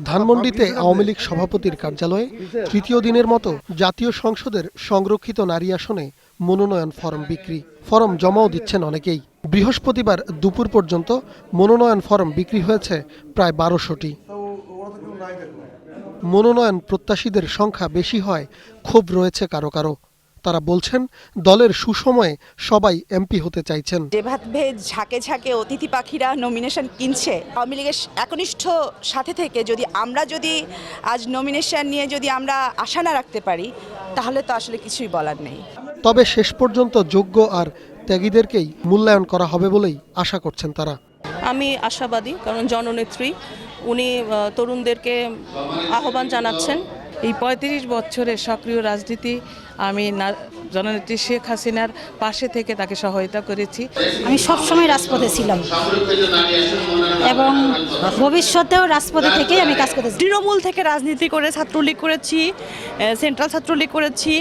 ধানমন্ডিতে আওয়ামী লীগ সভাপতির কার্যালয়ে তৃতীয় দিনের মতো জাতীয় সংসদের সংরক্ষিত নারী আসনে মনোনয়ন ফরম বিক্রি। ফরম জমাও দিচ্ছেন অনেকেই। বৃহস্পতিবার দুপুর পর্যন্ত মনোনয়ন ফরম বিক্রি হয়েছে প্রায় ১২০০টি। মনোনয়ন প্রত্যাশীদের সংখ্যা বেশি হয় ক্ষোভ রয়েছে কারো কারো। তারা বলছেন দলের সুসময়ে সবাই এমপি হতে চাইছেন। যেভাবে ঝাঁকে ঝাঁকে অতিথি পাখিরা নমিনেশন কিনছে, আওয়ামী লীগের একনিষ্ঠ সাথে থেকে আমরা যদি আজ নমিনেশন নিয়ে যদি আমরা আশা না রাখতে পারি, তাহলে তো আসলে কিছুই বলার নেই। তবে শেষ পর্যন্ত যোগ্য আর ত্যাগীদেরকেই মূল্যায়ন করা হবে বলেই আশা করছেন তারা। আমি আশাবাদী, কারণ জননেত্রী উনি তরুণদেরকে আহ্বান জানাচ্ছেন। এই ৩৫ বছরের সক্রিয় রাজনীতি আমি জননেত্রী শেখ হাসিনার পাশে থেকে তাকে সহায়তা করেছি। আমি সবসময় রাজপথে ছিলাম এবং ভবিষ্যতেও রাজপথে থেকেই আমি কাজ করতেছি। তৃণমূল থেকে রাজনীতি করে ছাত্রলীগ করেছি, সেন্ট্রাল ছাত্রলীগ করেছি।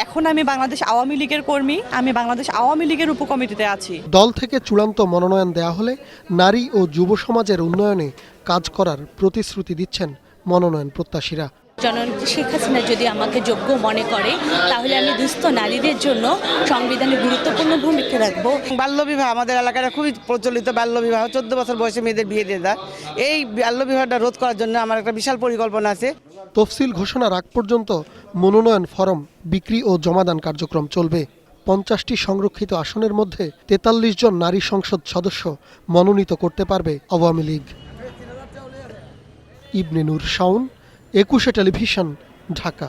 এখন আমি বাংলাদেশ আওয়ামী লীগের কর্মী, আমি বাংলাদেশ আওয়ামী লীগের উপকমিটিতে আছি। দল থেকে চূড়ান্ত মনোনয়ন দেয়া হলে নারী ও যুব সমাজের উন্নয়নে কাজ করার প্রতিশ্রুতি দিচ্ছেন মনোনয়ন প্রত্যাশীরা। জননেত্রী শেখ হাসিনা যদি আমাকে যোগ্য মনে করে, তাহলে আমি দুস্থ নারীদের জন্য সংবিধানে গুরুত্বপূর্ণ ভূমিকা রাখবো। বাল্যবিবাহ আমাদের এলাকায় খুবই প্রচলিত। বাল্যবিবাহ 14 বছর বয়সে মেয়েদের বিয়ে দিয়ে দেয়। এই বাল্যবিবাহটা রোধ করার জন্য আমার একটা বিশাল পরিকল্পনা আছে। তফসিল ঘোষণার আগ পর্যন্ত মনোনয়ন ফরম বিক্রি ও জমাদান কার্যক্রম চলবে। 50টি সংরক্ষিত আসনের মধ্যে 43 জন নারী সংসদ সদস্য মনোনীত করতে পারবে আওয়ামী লীগ। ইবনে নূর শাওন, 21 টেলিভিশন, ঢাকা।